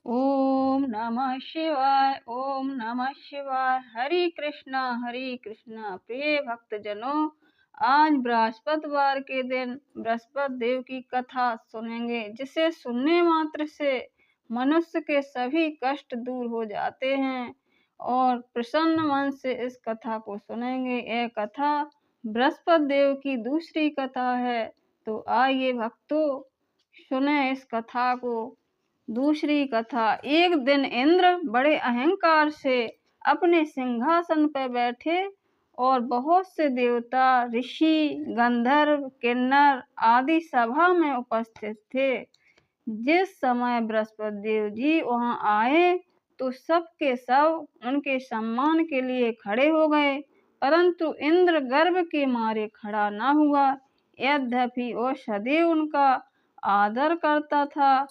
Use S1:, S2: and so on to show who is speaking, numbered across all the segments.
S1: ओम नमः शिवाय। ओम नमः शिवाय। हरि कृष्णा प्रिय भक्तजनों, आज बृहस्पतिवार के दिन बृहस्पति देव की कथा सुनेंगे, जिसे सुनने मात्र से मनुष्य के सभी कष्ट दूर हो जाते हैं और प्रसन्न मन से इस कथा को सुनेंगे। यह कथा बृहस्पति देव की दूसरी कथा है, तो आइए भक्तों सुने इस कथा को। दूसरी कथा। एक दिन इंद्र बड़े अहंकार से अपने सिंहासन पर बैठे और बहुत से देवता, ऋषि, गंधर्व, किन्नर आदि सभा में उपस्थित थे। जिस समय बृहस्पति देव जी वहां आए तो सबके सब उनके सम्मान के लिए खड़े हो गए, परंतु इंद्र गर्व के मारे खड़ा न हुआ। यद्यपि वह सदैव उनका आदर करता था।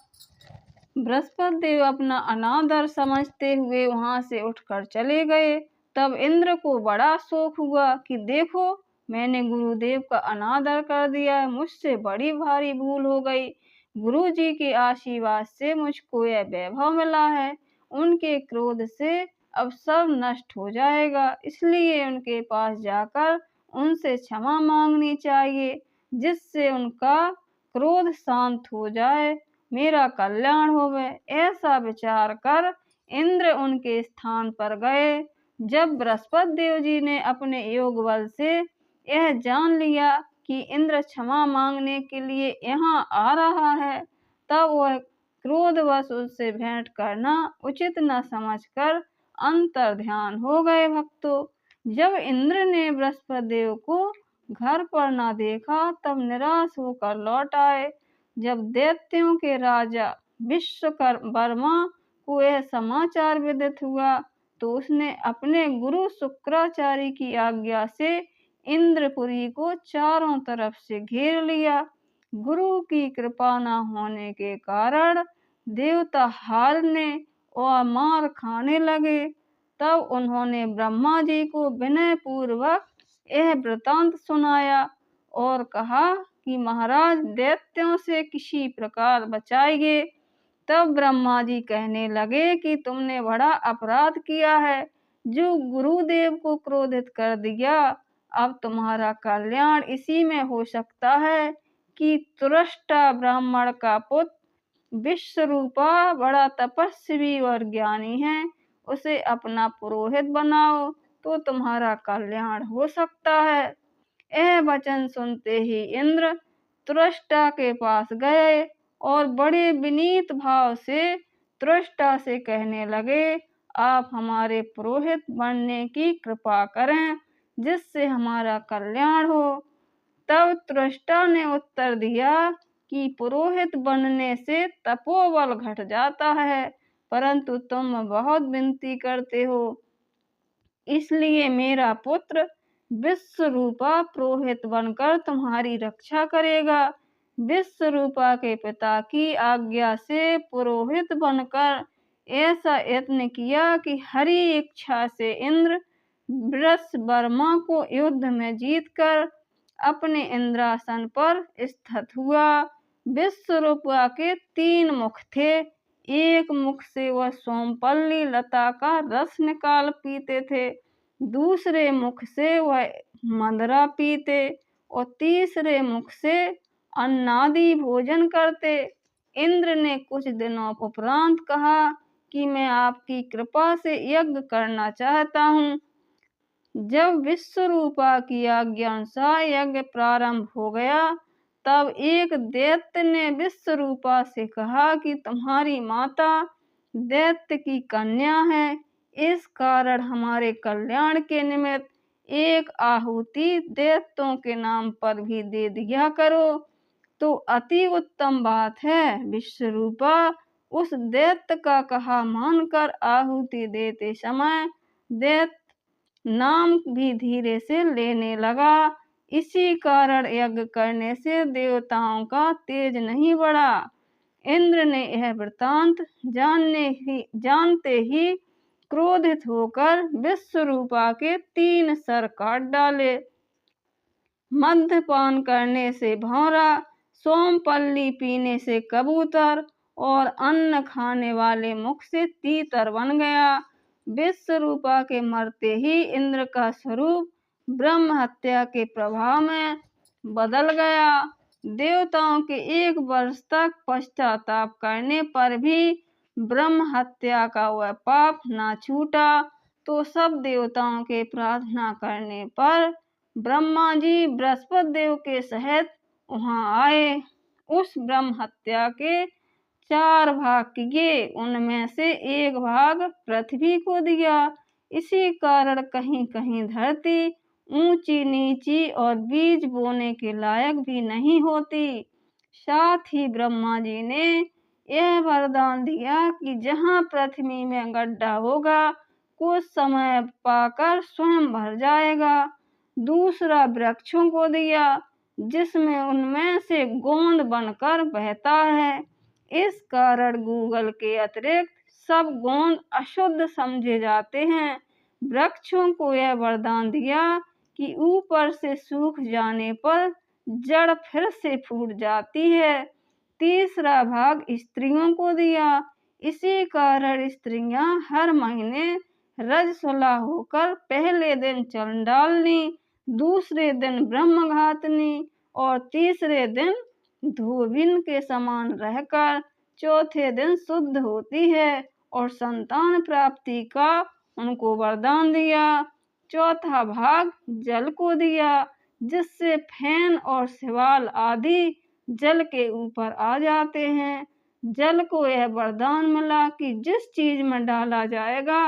S1: बृहस्पति देव अपना अनादर समझते हुए वहां से उठकर चले गए। तब इंद्र को बड़ा शोक हुआ कि देखो, मैंने गुरुदेव का अनादर कर दिया है, मुझसे बड़ी भारी भूल हो गई। गुरु जी के आशीर्वाद से मुझको यह वैभव मिला है, उनके क्रोध से अब सब नष्ट हो जाएगा, इसलिए उनके पास जाकर उनसे क्षमा मांगनी चाहिए, जिससे उनका क्रोध शांत हो जाए, मेरा कल्याण होवे। ऐसा विचार कर इंद्र उनके स्थान पर गए। जब बृहस्पति देव जी ने अपने योग बल से यह जान लिया कि इंद्र क्षमा मांगने के लिए यहाँ आ रहा है, तब वह क्रोधवश उससे भेंट करना उचित न समझकर अंतर ध्यान हो गए। भक्तों, जब इंद्र ने बृहस्पति देव को घर पर न देखा, तब निराश होकर लौट आए। जब दैत्यों के राजा विश्वकर्मा को यह समाचार विदित हुआ, तो उसने अपने गुरु शुक्राचार्य की आज्ञा से इंद्रपुरी को चारों तरफ से घेर लिया। गुरु की कृपा न होने के कारण देवता हारने और मार खाने लगे। तब उन्होंने ब्रह्मा जी को विनय पूर्वक यह वृतांत सुनाया और कहा कि महाराज, दैत्यों से किसी प्रकार बचाइए। तब ब्रह्मा जी कहने लगे कि तुमने बड़ा अपराध किया है, जो गुरुदेव को क्रोधित कर दिया। अब तुम्हारा कल्याण इसी में हो सकता है कि तुरष्टा ब्राह्मण का पुत्र विश्वरूपा बड़ा तपस्वी और ज्ञानी है, उसे अपना पुरोहित बनाओ तो तुम्हारा कल्याण हो सकता है। यह वचन सुनते ही इंद्र तुरष्टा के पास गए और बड़े विनीत भाव से तुरष्टा से कहने लगे, आप हमारे पुरोहित बनने की कृपा करें, जिससे हमारा कल्याण हो। तब तुरष्टा ने उत्तर दिया कि पुरोहित बनने से तपोबल घट जाता है, परंतु तुम बहुत विनती करते हो, इसलिए मेरा पुत्र विश्वरूपा पुरोहित बनकर तुम्हारी रक्षा करेगा। विश्वरूपा के पिता की आज्ञा से पुरोहित बनकर ऐसा यत्न किया कि हरि इच्छा से इंद्र वृषवर्मा को युद्ध में जीतकर अपने इंद्रासन पर स्थित हुआ। विश्वरूपा के 3 मुख थे। एक मुख से वह सोमपल्ली लता का रस निकाल पीते थे, दूसरे मुख से वह मदिरा पीते और तीसरे मुख से अन्नादि भोजन करते। इंद्र ने कुछ दिनों उपरांत कहा कि मैं आपकी कृपा से यज्ञ करना चाहता हूँ। जब विश्वरूपा की आज्ञानुसार यज्ञ प्रारंभ हो गया, तब एक दैत्य ने विश्वरूपा से कहा कि तुम्हारी माता दैत्य की कन्या है, इस कारण हमारे कल्याण के निमित्त एक आहुति दैत्यों के नाम पर भी दे दिया करो तो अति उत्तम बात है। विश्वरूपा उस दैत्य का कहा मानकर आहुति देते समय दैत्य नाम भी धीरे से लेने लगा। इसी कारण यज्ञ करने से देवताओं का तेज नहीं बढ़ा। इंद्र ने यह वृतांत जानते ही क्रोधित होकर विश्वरूपा के 3 सर काट डाले। मद्यपान करने से भौरा, सोमपल्ली पीने से कबूतर और अन्न खाने वाले मुख से तीतर बन गया। विश्वरूपा के मरते ही इंद्र का स्वरूप ब्रह्म हत्या के प्रभाव में बदल गया। देवताओं के 1 वर्ष तक पश्चाताप करने पर भी ब्रह्म हत्या का वह पाप ना छूटा, तो सब देवताओं के प्रार्थना करने पर ब्रह्मा जी बृहस्पति देव के सहित वहां आए। उस ब्रह्म हत्या के 4 भाग किए, उनमें से 1 भाग पृथ्वी को दिया। इसी कारण कहीं कहीं धरती ऊंची नीची और बीज बोने के लायक भी नहीं होती। साथ ही ब्रह्मा जी ने यह वरदान दिया कि जहाँ पृथ्वी में गड्ढा होगा कुछ समय पाकर स्वयं भर जाएगा। दूसरा वृक्षों को दिया, जिसमें उनमें से गोंद बनकर बहता है। इस कारण गूगल के अतिरिक्त सब गोंद अशुद्ध समझे जाते हैं। वृक्षों को यह वरदान दिया कि ऊपर से सूख जाने पर जड़ फिर से फूट जाती है। तीसरा भाग स्त्रियों को दिया। इसी कारण स्त्रियां हर महीने रजस्वला होकर पहले दिन चंडालनी, दूसरे दिन ब्रह्मघातनी और तीसरे दिन धोबिन के समान रहकर चौथे दिन शुद्ध होती है और संतान प्राप्ति का उनको वरदान दिया। चौथा भाग जल को दिया, जिससे फैन और शैवाल आदि जल के ऊपर आ जाते हैं। जल को यह वरदान मिला कि जिस चीज में डाला जाएगा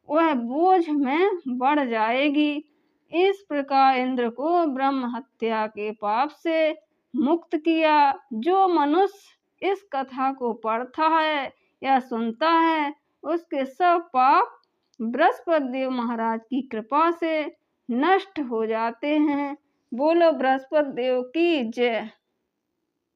S1: वह बोझ में बढ़ जाएगी। इस प्रकार इंद्र को ब्रह्म हत्या के पाप से मुक्त किया। जो मनुष्य इस कथा को पढ़ता है या सुनता है, उसके सब पाप बृहस्पति देव महाराज की कृपा से नष्ट हो जाते हैं। बोलो बृहस्पति देव की जय।